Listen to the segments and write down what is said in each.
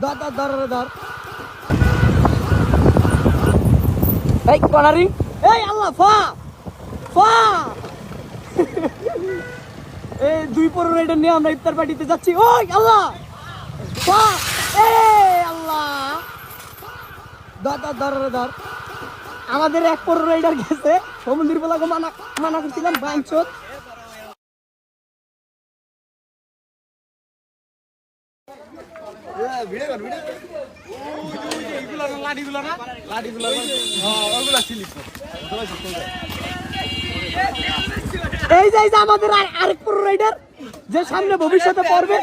ধর ধর ধর ধর এই কর্নারিং এই আল্লাহ ফা ফা এই 2 রাইডার নিয়ে আমরা ইফতার পার্টিতে যাচ্ছি ওই আল্লাহ ফা এই আল্লাহ ধর ধর ধর ধর আমাদের 1 রাইডার গেছে সমুদ্র বলাকে মানা করছিলাম বাঞ্চত এই যে আমাদের আরেক পুরো রাইডার যে সামনে ভবিষ্যতে পড়বে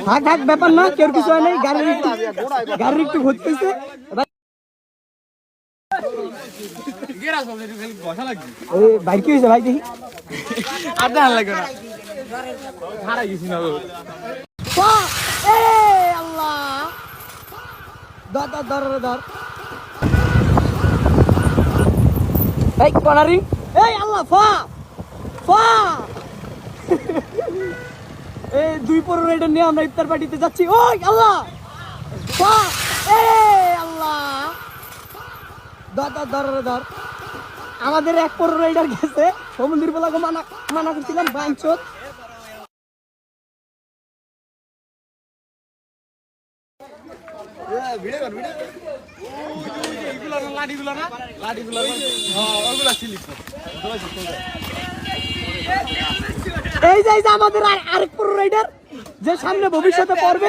থাক থাক ব্যাপার না কেউ কিছু হয় নাই গাড়ির একটু ঘুরতেছে ভাই কি হয়েছে ভাই দেখি আল্লাহ ধর ধর ধর ধর এই কর্নারিং এই আল্লাহ ফা ফা এই 2 রাইডার নিয়ে আমরা ইফতার পার্টিতে যাচ্ছি ওই আল্লাহ ফা এই আল্লাহ ধর ধর ধর ধর আমাদের 1 রাইডার গেছে সমুদ্র বলাকে মানা করছিলাম বাঞ্চত এই যে আমাদের আরেক পুরো রাইডার যে সামনে ভবিষ্যতে পড়বে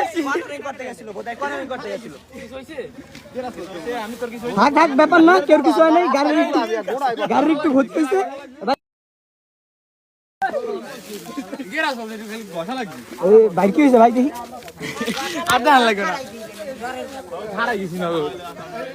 থাক থাক ব্যাপার না কেউ কিছু হয় নাই গাড়ির একটু ঘুরতেছে ভাই কি হয়েছে ভাই দেখি